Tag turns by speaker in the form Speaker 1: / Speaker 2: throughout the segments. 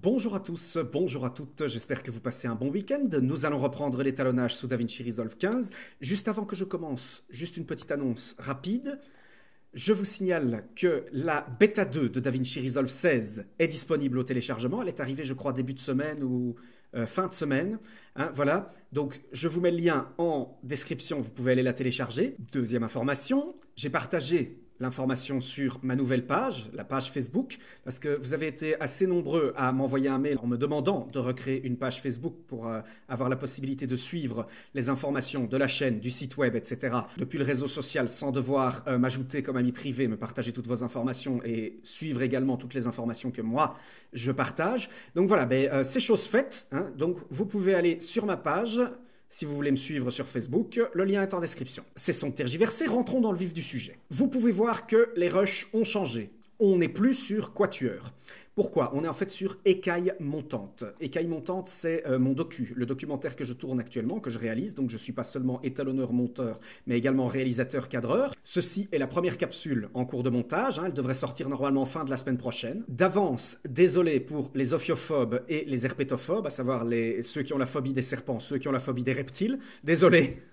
Speaker 1: Bonjour à tous, bonjour à toutes, j'espère que vous passez un bon week-end. Nous allons reprendre l'étalonnage sous DaVinci Resolve 15. Juste avant que je commence, juste une petite annonce rapide. Je vous signale que la bêta 2 de DaVinci Resolve 16 est disponible au téléchargement. Elle est arrivée, je crois, début de semaine ou fin de semaine. Voilà, donc je vous mets le lien en description, vous pouvez aller la télécharger. Deuxième information, j'ai partagé l'information sur ma nouvelle page, la page Facebook, parce que vous avez été assez nombreux à m'envoyer un mail en me demandant de recréer une page Facebook pour avoir la possibilité de suivre les informations de la chaîne, du site web, etc. depuis le réseau social sans devoir m'ajouter comme ami privé, me partager toutes vos informations et suivre également toutes les informations que moi je partage. Donc voilà, c'est chose faite, hein. Donc vous pouvez aller sur ma page. Si vous voulez me suivre sur Facebook, le lien est en description. Cessons de tergiverser, rentrons dans le vif du sujet. Vous pouvez voir que les rushs ont changé. On n'est plus sur Quatuor. Pourquoi? On est en fait sur Écaille montante. Écaille montante, c'est mon le documentaire que je tourne actuellement, que je réalise. Donc je ne suis pas seulement étalonneur-monteur, mais également réalisateur-cadreur. Ceci est la première capsule en cours de montage. Elle devrait sortir normalement fin de la semaine prochaine. D'avance, désolé pour les ophiophobes et les herpétophobes, à savoir ceux qui ont la phobie des serpents, ceux qui ont la phobie des reptiles. Désolé.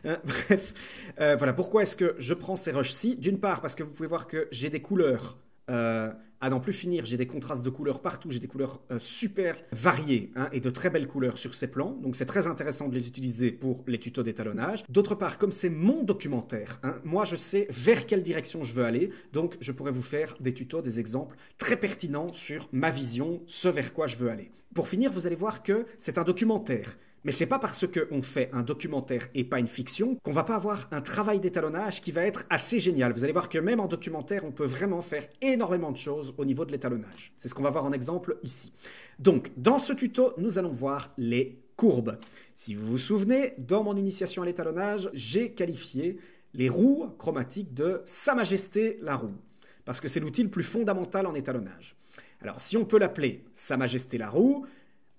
Speaker 1: Bref, voilà pourquoi est-ce que je prends ces rushs-ci. D'une part, parce que vous pouvez voir que j'ai des couleurs à n'en plus finir, j'ai des contrastes de couleurs partout, j'ai des couleurs super variées et de très belles couleurs sur ces plans, donc c'est très intéressant de les utiliser pour les tutos d'étalonnage. D'autre part, comme c'est mon documentaire, moi je sais vers quelle direction je veux aller, donc je pourrais vous faire des tutos, des exemples très pertinents sur ma vision, ce vers quoi je veux aller. Pour finir, vous allez voir que c'est un documentaire. Mais c'est pas parce qu'on fait un documentaire et pas une fiction qu'on va pas avoir un travail d'étalonnage qui va être assez génial. Vous allez voir que même en documentaire, on peut vraiment faire énormément de choses au niveau de l'étalonnage. C'est ce qu'on va voir en exemple ici. Donc, dans ce tuto, nous allons voir les courbes. Si vous vous souvenez, dans mon initiation à l'étalonnage, j'ai qualifié les roues chromatiques de Sa Majesté la roue, parce que c'est l'outil le plus fondamental en étalonnage. Alors, si on peut l'appeler Sa Majesté la roue,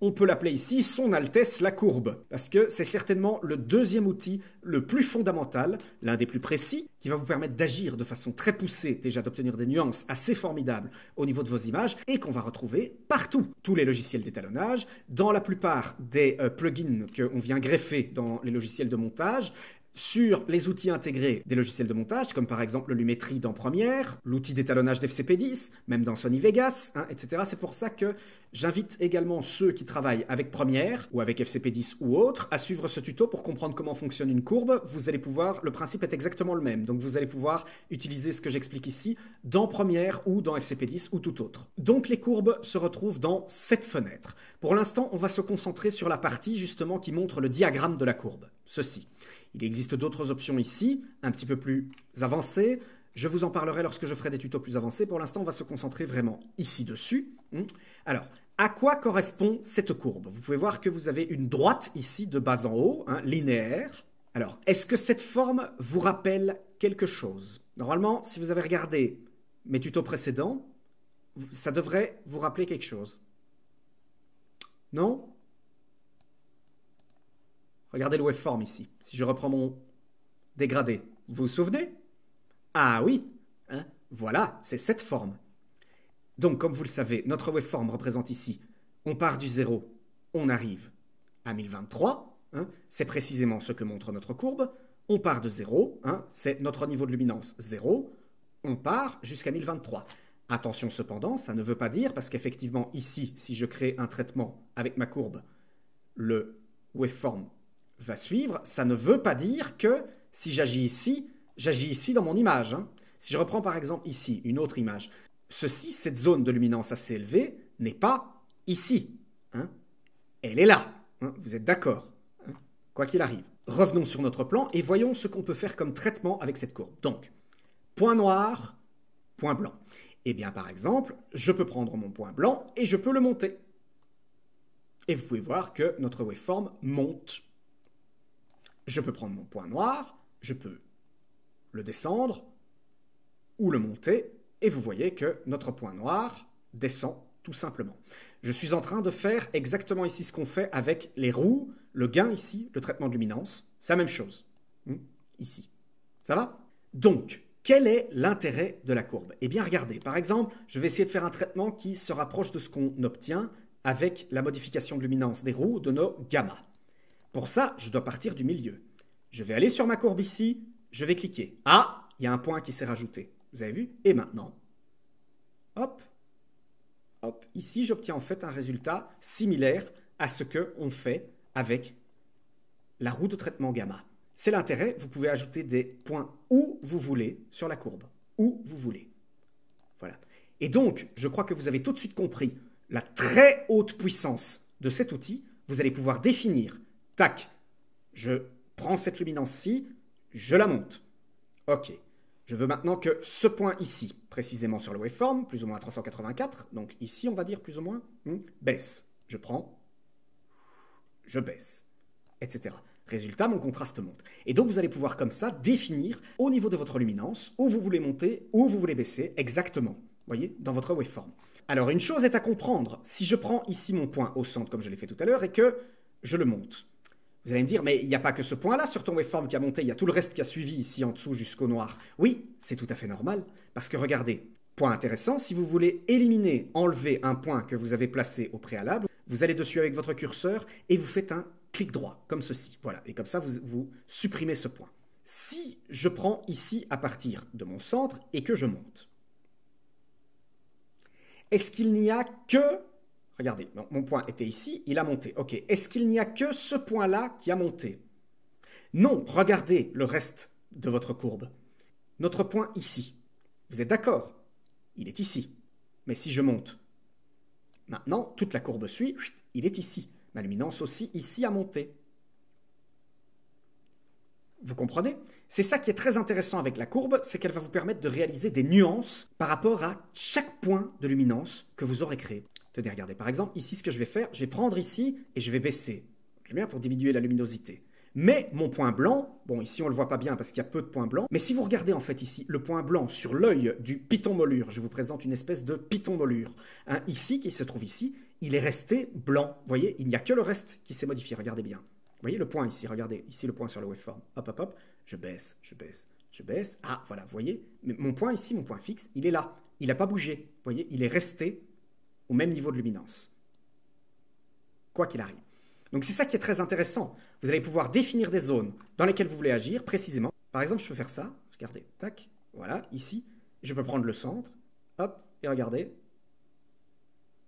Speaker 1: on peut l'appeler ici Son Altesse la courbe, parce que c'est certainement le deuxième outil le plus fondamental, l'un des plus précis, qui va vous permettre d'agir de façon très poussée, déjà d'obtenir des nuances assez formidables au niveau de vos images, et qu'on va retrouver partout. Tous les logiciels d'étalonnage, dans la plupart des plugins qu'on vient greffer dans les logiciels de montage, sur les outils intégrés des logiciels de montage, comme par exemple Lumetri dans Premiere, l'outil d'étalonnage d'FCP10, même dans Sony Vegas, etc. C'est pour ça que j'invite également ceux qui travaillent avec Premiere ou avec FCP10 ou autre à suivre ce tuto pour comprendre comment fonctionne une courbe. Vous allez pouvoir, le principe est exactement le même, donc vous allez pouvoir utiliser ce que j'explique ici dans Premiere ou dans FCP10 ou tout autre. Donc les courbes se retrouvent dans cette fenêtre. Pour l'instant, on va se concentrer sur la partie justement qui montre le diagramme de la courbe, ceci. Il existe d'autres options ici, un petit peu plus avancées. Je vous en parlerai lorsque je ferai des tutos plus avancés. Pour l'instant, on va se concentrer vraiment ici dessus. Alors, à quoi correspond cette courbe? Vous pouvez voir que vous avez une droite ici de bas en haut, linéaire. Alors, est-ce que cette forme vous rappelle quelque chose? Normalement, si vous avez regardé mes tutos précédents, ça devrait vous rappeler quelque chose. Non? Regardez le waveform ici. Si je reprends mon dégradé, vous vous souvenez? Ah oui, voilà, c'est cette forme. Donc, comme vous le savez, notre waveform représente ici, on part du 0, on arrive à 1023, c'est précisément ce que montre notre courbe. On part de 0, c'est notre niveau de luminance 0, on part jusqu'à 1023. Attention cependant, ça ne veut pas dire, parce qu'effectivement ici, si je crée un traitement avec ma courbe, le waveform va suivre, ça ne veut pas dire que si j'agis ici dans mon image. Si je reprends par exemple ici une autre image, cette zone de luminance assez élevée n'est pas ici. Elle est là. Vous êtes d'accord, quoi qu'il arrive. Revenons sur notre plan et voyons ce qu'on peut faire comme traitement avec cette courbe. Donc, point noir, point blanc. Eh bien, par exemple, je peux prendre mon point blanc et je peux le monter. Et vous pouvez voir que notre waveform monte. Je peux prendre mon point noir, je peux le descendre ou le monter, et vous voyez que notre point noir descend tout simplement. Je suis en train de faire exactement ici ce qu'on fait avec les roues, le gain ici, le traitement de luminance, c'est la même chose, ici. Ça va? Donc, Quel est l'intérêt de la courbe? Eh bien, regardez, par exemple, je vais essayer de faire un traitement qui se rapproche de ce qu'on obtient avec la modification de luminance des roues de nos gamma. Pour ça, je dois partir du milieu. Je vais aller sur ma courbe ici, je vais cliquer. Ah, il y a un point qui s'est rajouté. Vous avez vu? Et maintenant, hop, hop, ici, j'obtiens en fait un résultat similaire à ce qu'on fait avec la roue de traitement gamma. C'est l'intérêt, vous pouvez ajouter des points où vous voulez sur la courbe, où vous voulez. Voilà. Et donc, je crois que vous avez tout de suite compris la très haute puissance de cet outil. Vous allez pouvoir définir, tac, je prends cette luminance-ci, je la monte. Ok, je veux maintenant que ce point ici, précisément sur le waveform, plus ou moins à 384, donc ici on va dire plus ou moins, baisse. Je prends, je baisse, etc. Résultat, mon contraste monte. Et donc, vous allez pouvoir comme ça définir au niveau de votre luminance où vous voulez monter, où vous voulez baisser exactement, voyez, dans votre waveform. Alors, une chose est à comprendre. Si je prends ici mon point au centre, comme je l'ai fait tout à l'heure, et que je le monte, vous allez me dire, mais il n'y a pas que ce point-là sur ton waveform qui a monté, il y a tout le reste qui a suivi ici en dessous jusqu'au noir. Oui, c'est tout à fait normal, parce que regardez, point intéressant, si vous voulez éliminer, enlever un point que vous avez placé au préalable, vous allez dessus avec votre curseur et vous faites un clic droit, comme ceci. Voilà, et comme ça, vous supprimez ce point. Si je prends ici à partir de mon centre et que je monte, est-ce qu'il n'y a que... Regardez, mon point était ici, il a monté. Ok, est-ce qu'il n'y a que ce point-là qui a monté? Non, regardez le reste de votre courbe. Notre point ici, vous êtes d'accord? Il est ici. Mais si je monte, maintenant, toute la courbe suit, il est ici. Ma luminance aussi ici a monté. Vous comprenez? C'est ça qui est très intéressant avec la courbe, c'est qu'elle va vous permettre de réaliser des nuances par rapport à chaque point de luminance que vous aurez créé. Tenez, regardez, par exemple, ici, ce que je vais faire, je vais prendre ici et je vais baisser la lumière pour diminuer la luminosité. Mais mon point blanc, bon, ici on ne le voit pas bien parce qu'il y a peu de points blancs, mais si vous regardez en fait ici le point blanc sur l'œil du python mollure, je vous présente une espèce de python mollure, ici, qui se trouve ici, il est resté blanc. Vous voyez, il n'y a que le reste qui s'est modifié, regardez bien. Vous voyez le point ici, regardez, ici le point sur le waveform, hop, hop, hop, je baisse, je baisse, je baisse, ah, voilà, vous voyez, mais mon point ici, mon point fixe, il est là, il n'a pas bougé, vous voyez, il est resté au même niveau de luminance, quoi qu'il arrive. Donc c'est ça qui est très intéressant. Vous allez pouvoir définir des zones dans lesquelles vous voulez agir précisément. Par exemple, je peux faire ça. Regardez, tac, voilà, ici. Je peux prendre le centre, hop, et regardez.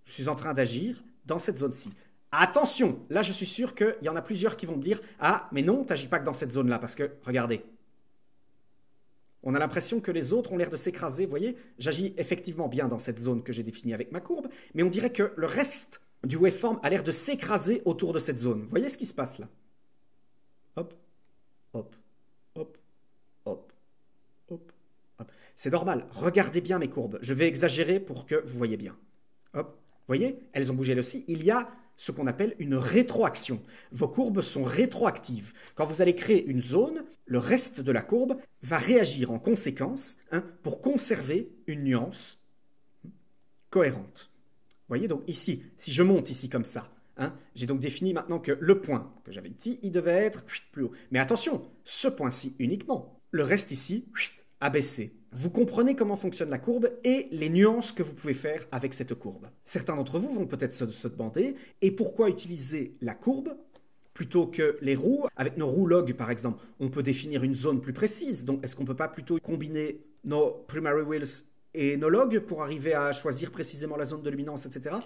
Speaker 1: Je suis en train d'agir dans cette zone-ci. Attention, là je suis sûr qu'il y en a plusieurs qui vont me dire « Ah, mais non, tu n'agis pas que dans cette zone-là, parce que, regardez. » On a l'impression que les autres ont l'air de s'écraser. Vous voyez, j'agis effectivement bien dans cette zone que j'ai définie avec ma courbe, mais on dirait que le reste du waveform a l'air de s'écraser autour de cette zone. Vous voyez ce qui se passe là? Hop, hop, hop, hop, hop, hop. C'est normal. Regardez bien mes courbes. Je vais exagérer pour que vous voyez bien. Hop, vous voyez? Elles ont bougé elles aussi. Il y a ce qu'on appelle une rétroaction. Vos courbes sont rétroactives. Quand vous allez créer une zone, le reste de la courbe va réagir en conséquence pour conserver une nuance cohérente. Vous voyez, donc ici, si je monte ici comme ça, j'ai donc défini maintenant que le point que j'avais ici, il devait être plus haut. Mais attention, ce point-ci uniquement. Le reste ici a baissé. Vous comprenez comment fonctionne la courbe et les nuances que vous pouvez faire avec cette courbe. Certains d'entre vous vont peut-être se demander, et pourquoi utiliser la courbe plutôt que les roues? Avec nos roues log, par exemple, on peut définir une zone plus précise. Donc, est-ce qu'on ne peut pas plutôt combiner nos primary wheels et nos logs pour arriver à choisir précisément la zone de luminance, etc.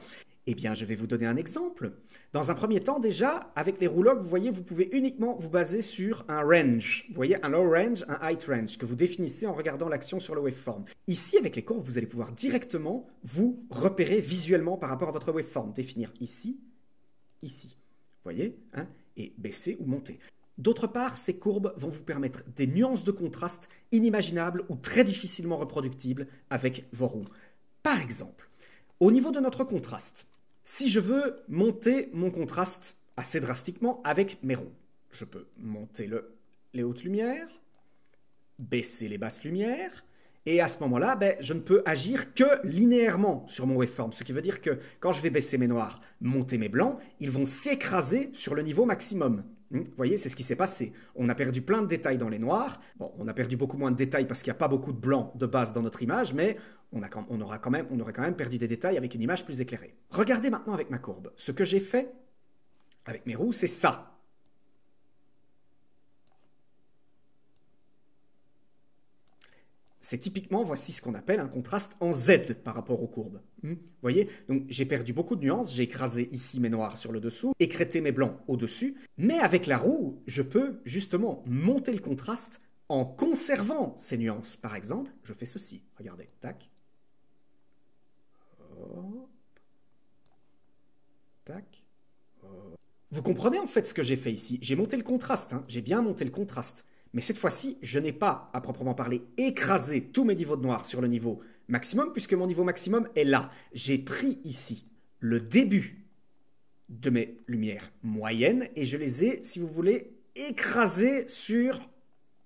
Speaker 1: Eh bien, je vais vous donner un exemple. Dans un premier temps, déjà, avec les roues log, vous voyez, vous pouvez uniquement vous baser sur un range. Vous voyez, un low range, un height range, que vous définissez en regardant l'action sur le waveform. Ici, avec les courbes, vous allez pouvoir directement vous repérer visuellement par rapport à votre waveform. Définir ici, ici. Vous voyez, et baisser ou monter. D'autre part, ces courbes vont vous permettre des nuances de contraste inimaginables ou très difficilement reproductibles avec vos roues. Par exemple, au niveau de notre contraste, si je veux monter mon contraste assez drastiquement avec mes roues, je peux monter les hautes lumières, baisser les basses lumières, et à ce moment-là, je ne peux agir que linéairement sur mon waveform, ce qui veut dire que quand je vais baisser mes noirs, monter mes blancs, ils vont s'écraser sur le niveau maximum. Vous voyez, c'est ce qui s'est passé. On a perdu plein de détails dans les noirs. Bon, on a perdu beaucoup moins de détails parce qu'il n'y a pas beaucoup de blanc de base dans notre image, mais on aurait quand même perdu des détails avec une image plus éclairée. Regardez maintenant avec ma courbe. Ce que j'ai fait avec mes roues, c'est ça. C'est typiquement, voici ce qu'on appelle un contraste en Z par rapport aux courbes. Vous voyez, donc j'ai perdu beaucoup de nuances, j'ai écrasé ici mes noirs sur le dessous, écrêté mes blancs au-dessus, mais avec la roue, je peux justement monter le contraste en conservant ces nuances. Par exemple, je fais ceci, regardez, tac, hop, tac, hop. Vous comprenez en fait ce que j'ai fait ici? J'ai monté le contraste, hein, j'ai bien monté le contraste. Mais cette fois-ci, je n'ai pas, à proprement parler, écrasé tous mes niveaux de noir sur le niveau maximum, puisque mon niveau maximum est là. J'ai pris ici le début de mes lumières moyennes et je les ai, si vous voulez, écrasées sur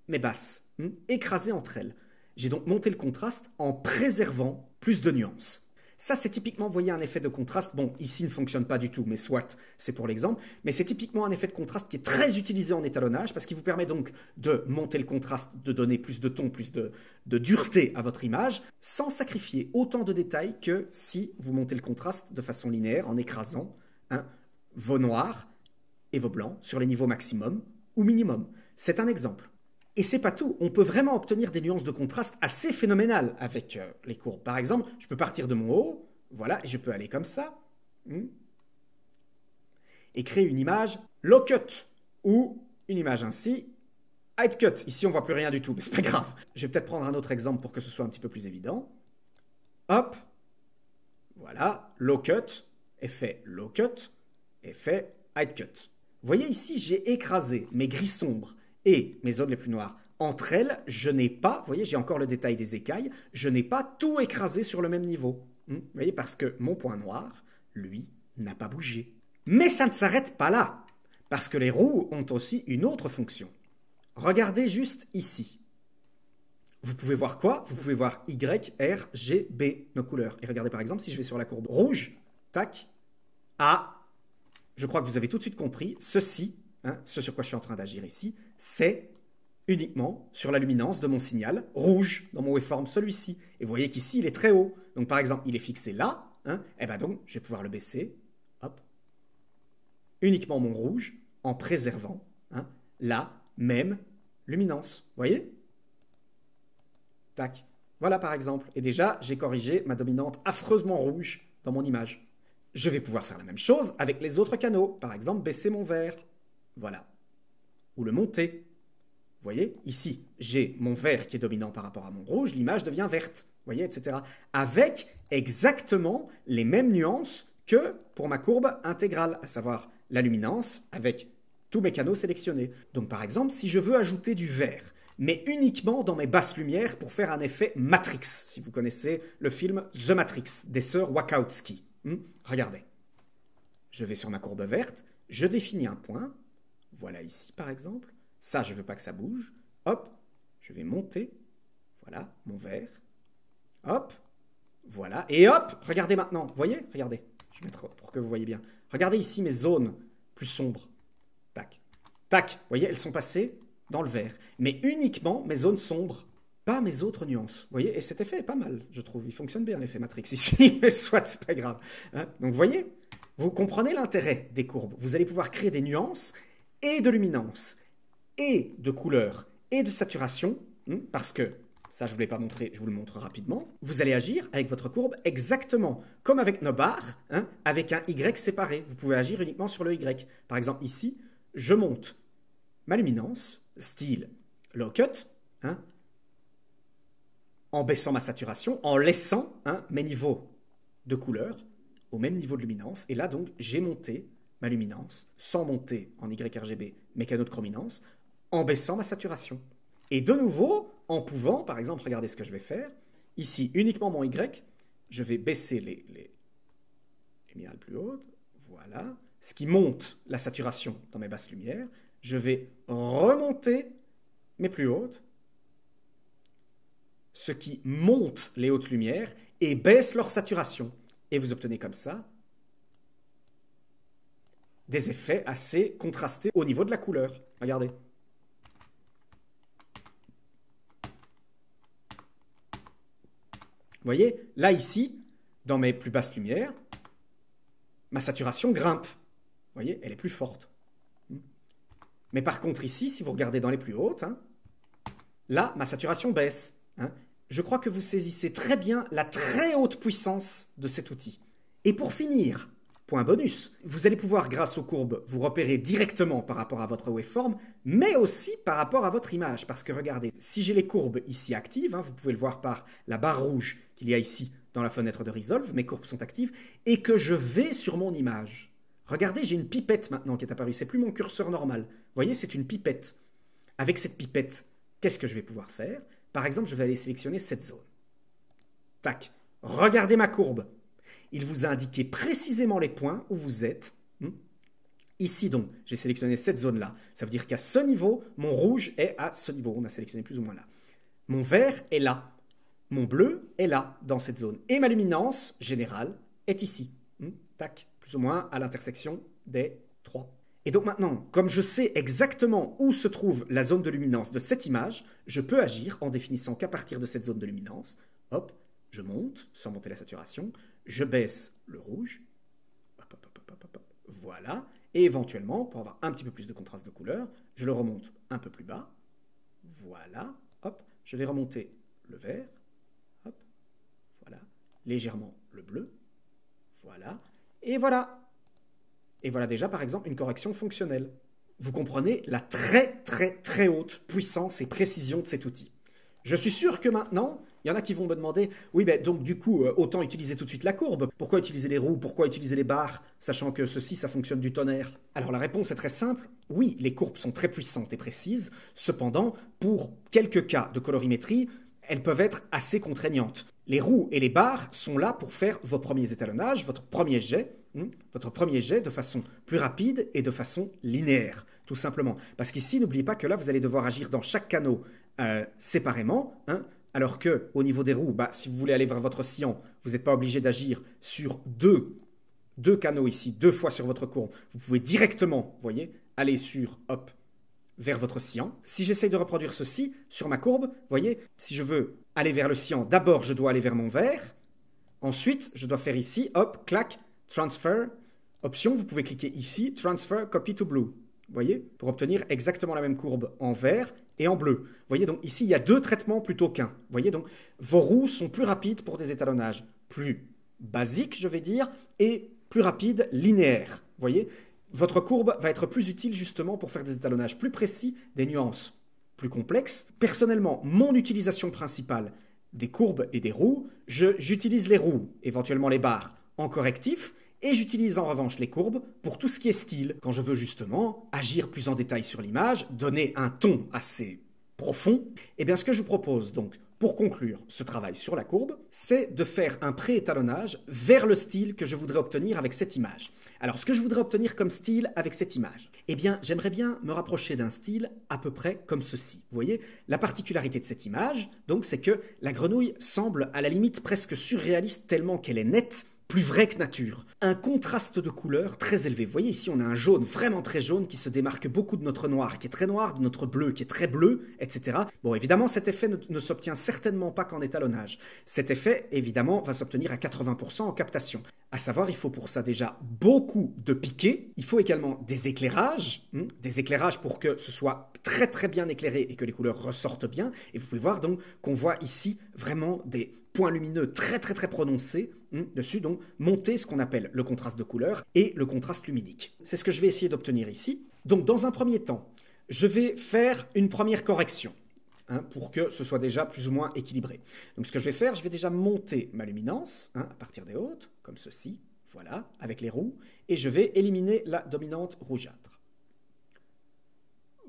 Speaker 1: mes basses, écrasées entre elles. J'ai donc monté le contraste en préservant plus de nuances. Ça, c'est typiquement, vous voyez, un effet de contraste. Bon, ici, il ne fonctionne pas du tout, mais soit, c'est pour l'exemple. Mais c'est typiquement un effet de contraste qui est très utilisé en étalonnage parce qu'il vous permet donc de monter le contraste, de donner plus de ton, plus de dureté à votre image, sans sacrifier autant de détails que si vous montez le contraste de façon linéaire en écrasant vos noirs et vos blancs sur les niveaux maximum ou minimum. C'est un exemple. Et c'est pas tout, on peut vraiment obtenir des nuances de contraste assez phénoménales avec les courbes. Par exemple, je peux partir de mon haut, voilà, et je peux aller comme ça, et créer une image low cut, ou une image ainsi, high cut. Ici, on voit plus rien du tout, mais c'est pas grave. Je vais peut-être prendre un autre exemple pour que ce soit un petit peu plus évident. Hop, voilà, low cut, effet low cut, effet high cut. Vous voyez ici, j'ai écrasé mes gris sombres et mes zones les plus noires. Entre elles, je n'ai pas, vous voyez, j'ai encore le détail des écailles, je n'ai pas tout écrasé sur le même niveau. Vous voyez, parce que mon point noir, lui, n'a pas bougé. Mais ça ne s'arrête pas là, parce que les roues ont aussi une autre fonction. Regardez juste ici. Vous pouvez voir quoi? Vous pouvez voir Y, R, G, B, nos couleurs. Et regardez par exemple, si je vais sur la courbe rouge, tac, A, je crois que vous avez tout de suite compris, ceci, ce sur quoi je suis en train d'agir ici, c'est uniquement sur la luminance de mon signal rouge dans mon waveform, celui-ci. Et vous voyez qu'ici, il est très haut. Donc par exemple, il est fixé là, et bien donc, je vais pouvoir le baisser, hop, uniquement mon rouge, en préservant la même luminance. Vous voyez? Tac. Voilà par exemple. Et déjà, j'ai corrigé ma dominante affreusement rouge dans mon image. Je vais pouvoir faire la même chose avec les autres canaux. Par exemple, baisser mon vert. Voilà. Ou le monter. Vous voyez, ici, j'ai mon vert qui est dominant par rapport à mon rouge, l'image devient verte. Vous voyez, etc. Avec exactement les mêmes nuances que pour ma courbe intégrale, à savoir la luminance avec tous mes canaux sélectionnés. Donc par exemple, si je veux ajouter du vert, mais uniquement dans mes basses lumières pour faire un effet Matrix, si vous connaissez le film The Matrix des sœurs Wachowski. Regardez. Je vais sur ma courbe verte, je définis un point, voilà ici par exemple, ça je ne veux pas que ça bouge, hop, je vais monter, voilà, mon vert, hop, voilà, et hop, regardez maintenant, vous voyez, regardez, je vais mettre pour que vous voyez bien, regardez ici mes zones plus sombres, tac, tac, vous voyez, elles sont passées dans le vert, mais uniquement mes zones sombres, pas mes autres nuances, vous voyez, et cet effet est pas mal, je trouve, il fonctionne bien l'effet Matrix ici, mais soit, c'est pas grave, donc vous voyez, vous comprenez l'intérêt des courbes, vous allez pouvoir créer des nuances et de luminance, et de couleur, et de saturation, parce que, ça je ne vous l'ai pas montré, je vous le montre rapidement, vous allez agir avec votre courbe exactement comme avec nos barres, avec un Y séparé, vous pouvez agir uniquement sur le Y. Par exemple ici, je monte ma luminance, style low cut, en baissant ma saturation, en laissant mes niveaux de couleur au même niveau de luminance, et là donc j'ai monté ma luminance, sans monter en YRGB mes canaux de chrominance, en baissant ma saturation. Et de nouveau, en pouvant, par exemple, regardez ce que je vais faire, ici, uniquement mon Y, je vais baisser les lumières plus hautes, voilà, ce qui monte la saturation dans mes basses lumières, je vais remonter mes plus hautes, ce qui monte les hautes lumières et baisse leur saturation. Et vous obtenez comme ça des effets assez contrastés au niveau de la couleur. Regardez. Vous voyez, là, ici, dans mes plus basses lumières, ma saturation grimpe. Vous voyez, elle est plus forte. Mais par contre, ici, si vous regardez dans les plus hautes, hein, là, ma saturation baisse. Hein. Je crois que vous saisissez très bien la très haute puissance de cet outil. Et pour finir, point bonus, vous allez pouvoir, grâce aux courbes, vous repérer directement par rapport à votre waveform, mais aussi par rapport à votre image. Parce que regardez, si j'ai les courbes ici actives, hein, vous pouvez le voir par la barre rouge qu'il y a ici dans la fenêtre de Resolve, mes courbes sont actives, et que je vais sur mon image. Regardez, j'ai une pipette maintenant qui est apparue, c'est plus mon curseur normal. Vous voyez, c'est une pipette. Avec cette pipette, qu'est-ce que je vais pouvoir faire? Par exemple, je vais aller sélectionner cette zone. Tac. Regardez ma courbe. Il vous a indiqué précisément les points où vous êtes. Ici donc, j'ai sélectionné cette zone-là. Ça veut dire qu'à ce niveau, mon rouge est à ce niveau. On a sélectionné plus ou moins là. Mon vert est là. Mon bleu est là, dans cette zone. Et ma luminance générale est ici. Tac. Plus ou moins à l'intersection des trois. Et donc maintenant, comme je sais exactement où se trouve la zone de luminance de cette image, je peux agir en définissant qu'à partir de cette zone de luminance, hop, je monte, sans monter la saturation, je baisse le rouge, hop, hop, hop, hop, hop, hop, voilà, et éventuellement, pour avoir un petit peu plus de contraste de couleur, je le remonte un peu plus bas, voilà, hop, je vais remonter le vert, hop, voilà, légèrement le bleu, voilà, et voilà. Et voilà déjà, par exemple, une correction fonctionnelle. Vous comprenez la très, très, très haute puissance et précision de cet outil. Je suis sûr que maintenant, il y en a qui vont me demander, oui, ben donc du coup, autant utiliser tout de suite la courbe. Pourquoi utiliser les roues? Pourquoi utiliser les barres? Sachant que ceci, ça fonctionne du tonnerre. Alors la réponse est très simple. Oui, les courbes sont très puissantes et précises. Cependant, pour quelques cas de colorimétrie, elles peuvent être assez contraignantes. Les roues et les barres sont là pour faire vos premiers étalonnages, votre premier jet de façon plus rapide et de façon linéaire, tout simplement. Parce qu'ici, n'oubliez pas que là, vous allez devoir agir dans chaque canot séparément, hein, alors qu'au niveau des roues, si vous voulez aller vers votre sillon, vous n'êtes pas obligé d'agir sur deux canaux ici, 2 fois sur votre courbe. Vous pouvez directement, vous voyez, aller sur, hop, vers votre sillon. Si j'essaye de reproduire ceci sur ma courbe, vous voyez, si je veux aller vers le sillon, d'abord je dois aller vers mon vert, ensuite je dois faire ici, hop, clac, transfer, option, vous pouvez cliquer ici, transfer copy to blue, vous voyez, pour obtenir exactement la même courbe en vert et en bleu. Vous voyez, donc ici il y a 2 traitements plutôt qu'un. Vous voyez, donc vos roues sont plus rapides pour des étalonnages plus basiques, je vais dire, et plus rapides linéaires, vous voyez. Votre courbe va être plus utile justement pour faire des étalonnages plus précis, des nuances plus complexes. Personnellement, mon utilisation principale des courbes et des roues, j'utilise les roues, éventuellement les barres, en correctif, et j'utilise en revanche les courbes pour tout ce qui est style, quand je veux justement agir plus en détail sur l'image, donner un ton assez profond. Et bien ce que je vous propose donc, pour conclure ce travail sur la courbe, c'est de faire un pré-étalonnage vers le style que je voudrais obtenir avec cette image. Alors, ce que je voudrais obtenir comme style avec cette image, eh bien, j'aimerais bien me rapprocher d'un style à peu près comme ceci. Vous voyez, la particularité de cette image, donc, c'est que la grenouille semble à la limite presque surréaliste tellement qu'elle est nette, plus vraie que nature. Un contraste de couleurs très élevé. Vous voyez ici, on a un jaune vraiment très jaune qui se démarque beaucoup de notre noir, qui est très noir, de notre bleu, qui est très bleu, etc. Bon, évidemment, cet effet ne s'obtient certainement pas qu'en étalonnage. Cet effet, évidemment, va s'obtenir à 80% en captation. À savoir, il faut pour ça déjà beaucoup de piquets. Il faut également des éclairages pour que ce soit très très bien éclairé et que les couleurs ressortent bien. Et vous pouvez voir donc qu'on voit ici vraiment des points lumineux très très très prononcés dessus, donc monter ce qu'on appelle le contraste de couleur et le contraste luminique. C'est ce que je vais essayer d'obtenir ici. Donc dans un premier temps, je vais faire une première correction pour que ce soit déjà plus ou moins équilibré. Donc ce que je vais faire, je vais déjà monter ma luminance à partir des hautes, comme ceci, voilà, avec les roues, et je vais éliminer la dominante rougeâtre.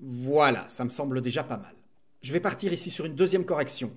Speaker 1: Voilà, ça me semble déjà pas mal. Je vais partir ici sur une deuxième correction,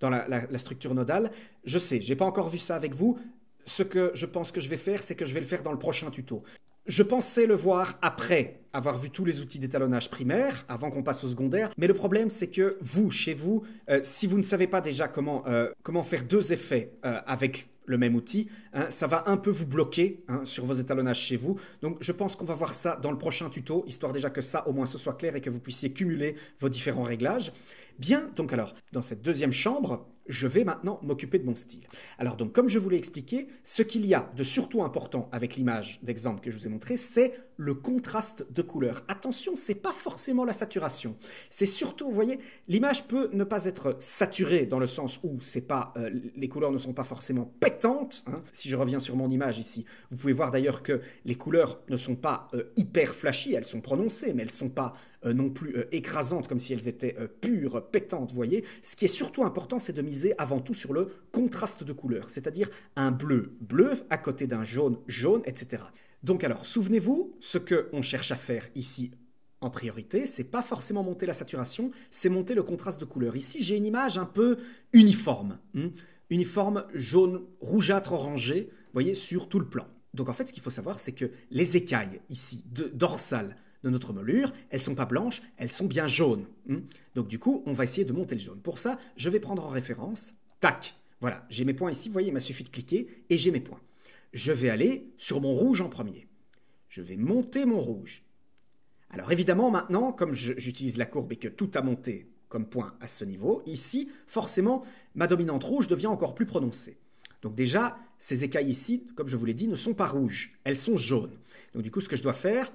Speaker 1: dans la structure nodale. Je sais, je n'ai pas encore vu ça avec vous. Ce que je pense que je vais faire, c'est que je vais le faire dans le prochain tuto. Je pensais le voir après avoir vu tous les outils d'étalonnage primaire, avant qu'on passe au secondaire, mais le problème c'est que vous, chez vous, si vous ne savez pas déjà comment faire 2 effets avec le même outil, hein, ça va un peu vous bloquer hein, sur vos étalonnages chez vous. Donc je pense qu'on va voir ça dans le prochain tuto, histoire déjà que ça au moins ce soit clair et que vous puissiez cumuler vos différents réglages. Bien, donc alors, dans cette deuxième chambre, je vais maintenant m'occuper de mon style. Alors donc, comme je vous l'ai expliqué, ce qu'il y a de surtout important avec l'image d'exemple que je vous ai montré, c'est le contraste de couleurs. Attention, c'est pas forcément la saturation. C'est surtout, vous voyez, l'image peut ne pas être saturée dans le sens où c'est pas, les couleurs ne sont pas forcément pétantes. Hein. Si je reviens sur mon image ici, vous pouvez voir d'ailleurs que les couleurs ne sont pas hyper flashy, elles sont prononcées, mais elles ne sont pas non plus écrasantes comme si elles étaient pures, pétantes, vous voyez. Ce qui est surtout important, c'est de miser avant tout sur le contraste de couleurs, c'est-à-dire un bleu bleu à côté d'un jaune jaune, etc. Donc alors, souvenez-vous, ce qu'on cherche à faire ici en priorité, c'est pas forcément monter la saturation, c'est monter le contraste de couleurs. Ici, j'ai une image un peu uniforme, uniforme jaune, rougeâtre, orangé, vous voyez, sur tout le plan. Donc en fait, ce qu'il faut savoir, c'est que les écailles ici, dorsales, de notre moulure, elles ne sont pas blanches, elles sont bien jaunes. Donc du coup, on va essayer de monter le jaune. Pour ça, je vais prendre en référence, tac, voilà, j'ai mes points ici, vous voyez, il m'a suffi de cliquer et j'ai mes points. Je vais aller sur mon rouge en premier. Je vais monter mon rouge. Alors évidemment, maintenant, comme j'utilise la courbe et que tout a monté comme point à ce niveau, ici, forcément, ma dominante rouge devient encore plus prononcée. Donc déjà, ces écailles ici, comme je vous l'ai dit, ne sont pas rouges, elles sont jaunes. Donc du coup, ce que je dois faire,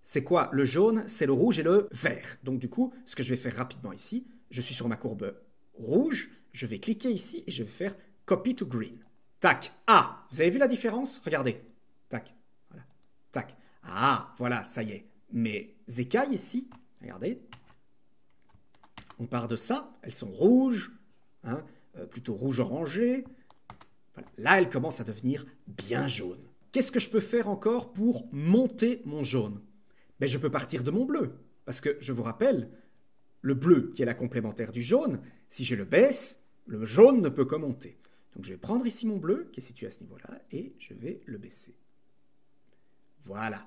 Speaker 1: c'est quoi le jaune? C'est le rouge et le vert. Donc du coup, ce que je vais faire rapidement ici, je suis sur ma courbe rouge, je vais cliquer ici et je vais faire Copy to Green. Tac. Ah, vous avez vu la différence? Regardez. Tac. Voilà. Tac. Ah, voilà, ça y est. Mes écailles ici, regardez. On part de ça, elles sont rouges, hein, plutôt rouge orangé. Voilà. Là, elles commencent à devenir bien jaunes. Qu'est-ce que je peux faire encore pour monter mon jaune? Mais je peux partir de mon bleu, parce que je vous rappelle, le bleu qui est la complémentaire du jaune, si je le baisse, le jaune ne peut que monter. Donc je vais prendre ici mon bleu, qui est situé à ce niveau-là, et je vais le baisser. Voilà.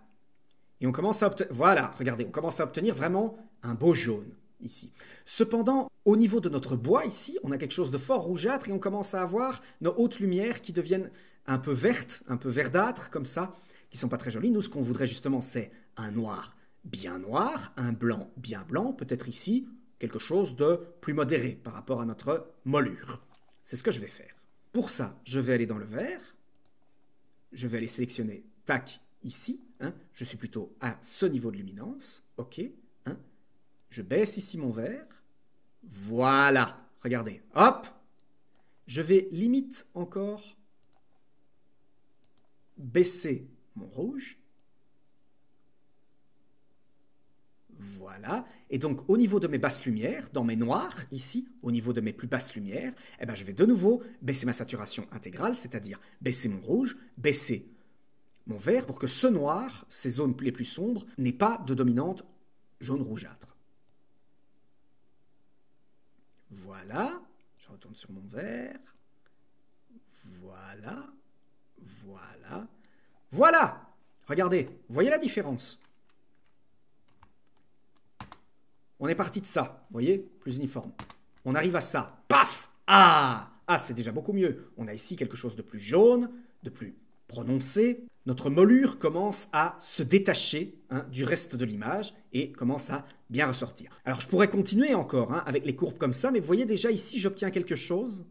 Speaker 1: Et on commence à obtenir, voilà, regardez, on commence à obtenir vraiment un beau jaune ici. Cependant, au niveau de notre bois ici, on a quelque chose de fort rougeâtre et on commence à avoir nos hautes lumières qui deviennent un peu vertes, un peu verdâtres comme ça, qui sont pas très jolies. Nous, ce qu'on voudrait justement, c'est un noir bien noir, un blanc bien blanc, peut-être ici quelque chose de plus modéré par rapport à notre moulure. C'est ce que je vais faire. Pour ça, je vais aller dans le vert, je vais aller sélectionner tac ici, hein, je suis plutôt à ce niveau de luminance, ok, hein, je baisse ici mon vert, voilà, regardez, hop, je vais limite encore baisser mon rouge. Voilà. Et donc, au niveau de mes basses lumières, dans mes noirs, ici, au niveau de mes plus basses lumières, eh ben, je vais de nouveau baisser ma saturation intégrale, c'est-à-dire baisser mon rouge, baisser mon vert, pour que ce noir, ces zones les plus sombres, n'aient pas de dominante jaune rougeâtre. Voilà. Je retourne sur mon vert. Voilà. Voilà. Voilà. Regardez, vous voyez la différence? On est parti de ça, vous voyez, plus uniforme. On arrive à ça, paf! Ah! Ah, c'est déjà beaucoup mieux. On a ici quelque chose de plus jaune, de plus prononcé. Notre moulure commence à se détacher hein, du reste de l'image et commence à bien ressortir. Alors, je pourrais continuer encore hein, avec les courbes comme ça, mais vous voyez déjà ici, j'obtiens quelque chose.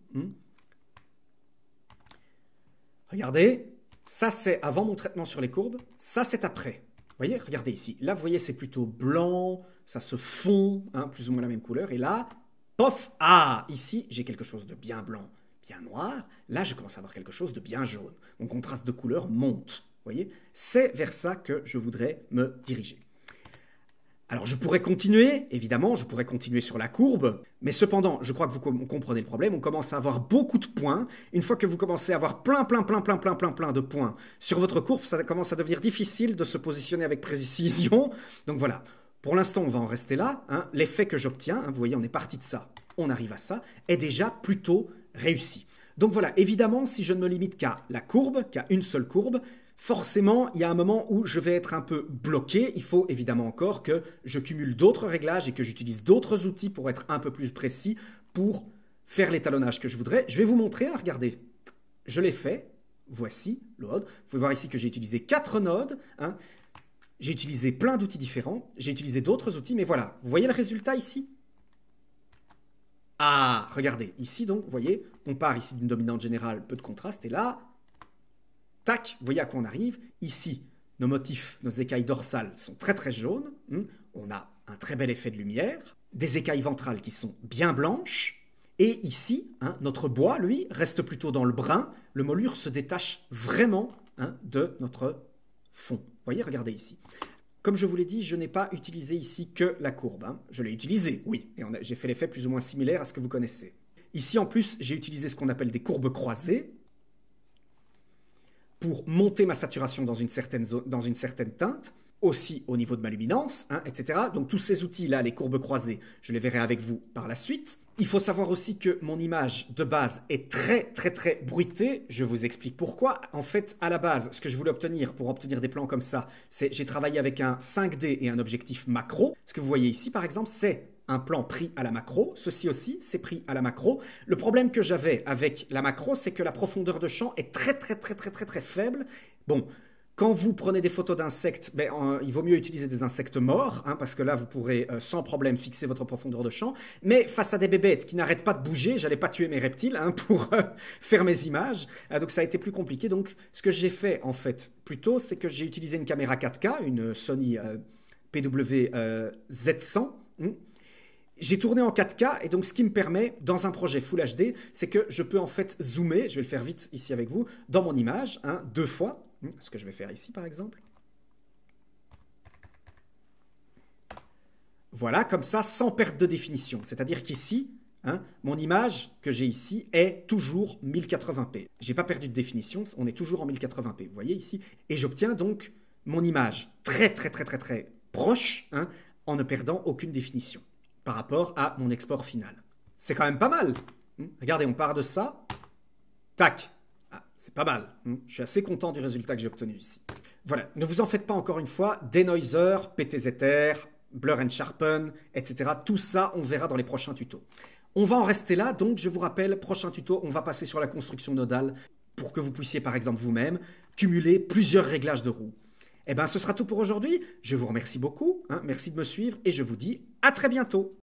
Speaker 1: Regardez, ça c'est avant mon traitement sur les courbes, ça c'est après. Vous voyez, regardez ici. Là, vous voyez, c'est plutôt blanc, ça se fond, hein, plus ou moins la même couleur. Et là, pof, ah, ici, j'ai quelque chose de bien blanc, bien noir. Là, je commence à avoir quelque chose de bien jaune. Mon contraste de couleur monte. Vous voyez, c'est vers ça que je voudrais me diriger. Alors, je pourrais continuer, évidemment, je pourrais continuer sur la courbe, mais cependant, je crois que vous comprenez le problème, on commence à avoir beaucoup de points. Une fois que vous commencez à avoir plein de points sur votre courbe, ça commence à devenir difficile de se positionner avec précision. Donc voilà, pour l'instant, on va en rester là. Hein. L'effet que j'obtiens, hein, vous voyez, on est parti de ça, on arrive à ça, est déjà plutôt réussi. Donc voilà, évidemment, si je ne me limite qu'à la courbe, qu'à une seule courbe, forcément, il y a un moment où je vais être un peu bloqué. Il faut évidemment encore que je cumule d'autres réglages et que j'utilise d'autres outils pour être un peu plus précis, pour faire l'étalonnage que je voudrais. Je vais vous montrer, hein, regardez. je l'ai fait. Voici l'autre. Vous pouvez voir ici que j'ai utilisé 4 nodes. Hein. J'ai utilisé plein d'outils différents. J'ai utilisé d'autres outils, mais voilà. Vous voyez le résultat ici? Ah, regardez. Ici, donc, vous voyez, on part ici d'une dominante générale, peu de contraste. Et là, tac, vous voyez à quoi on arrive. Ici, nos motifs, nos écailles dorsales sont très très jaunes. On a un très bel effet de lumière. Des écailles ventrales qui sont bien blanches. Et ici, notre bois, lui, reste plutôt dans le brun. Le moulure se détache vraiment de notre fond. Vous voyez, regardez ici. Comme je vous l'ai dit, je n'ai pas utilisé ici que la courbe. Je l'ai utilisé, oui, et j'ai fait l'effet plus ou moins similaire à ce que vous connaissez. Ici, en plus, j'ai utilisé ce qu'on appelle des courbes croisées pour monter ma saturation dans une certaine teinte, aussi au niveau de ma luminance, etc. Donc tous ces outils-là, les courbes croisées, je les verrai avec vous par la suite. Il faut savoir aussi que mon image de base est très très très bruitée. Je vous explique pourquoi. En fait, à la base, ce que je voulais obtenir pour obtenir des plans comme ça, c'est j'ai travaillé avec un 5D et un objectif macro. Ce que vous voyez ici, par exemple, c'est un plan pris à la macro. Ceci aussi, c'est pris à la macro. Le problème que j'avais avec la macro, c'est que la profondeur de champ est très très très très très très faible. Bon. Quand vous prenez des photos d'insectes, il vaut mieux utiliser des insectes morts, parce que là, vous pourrez sans problème fixer votre profondeur de champ. Mais face à des bébêtes qui n'arrêtent pas de bouger, j'allais pas tuer mes reptiles pour faire mes images. Donc ça a été plus compliqué. Donc ce que j'ai fait, en fait, plutôt, c'est que j'ai utilisé une caméra 4K, une Sony PW-Z100. J'ai tourné en 4K et donc ce qui me permet, dans un projet Full HD, c'est que je peux en fait zoomer, je vais le faire vite ici avec vous, dans mon image, 2 fois, ce que je vais faire ici par exemple. Voilà, comme ça, sans perte de définition. C'est-à-dire qu'ici, mon image que j'ai ici est toujours 1080p. J'ai pas perdu de définition, on est toujours en 1080p, vous voyez ici. Et j'obtiens donc mon image très très très très très proche, en ne perdant aucune définition par rapport à mon export final. C'est quand même pas mal. Regardez, on part de ça. Tac. Ah, c'est pas mal. Je suis assez content du résultat que j'ai obtenu ici. Voilà, ne vous en faites pas encore une fois. Denoiser, PTZR, Blur and Sharpen, etc. Tout ça, on verra dans les prochains tutos. On va en rester là, donc je vous rappelle, prochain tuto, on va passer sur la construction nodale pour que vous puissiez, par exemple, vous-même, cumuler plusieurs réglages de roue. Eh bien, ce sera tout pour aujourd'hui. Je vous remercie beaucoup. Merci de me suivre et je vous dis à très bientôt.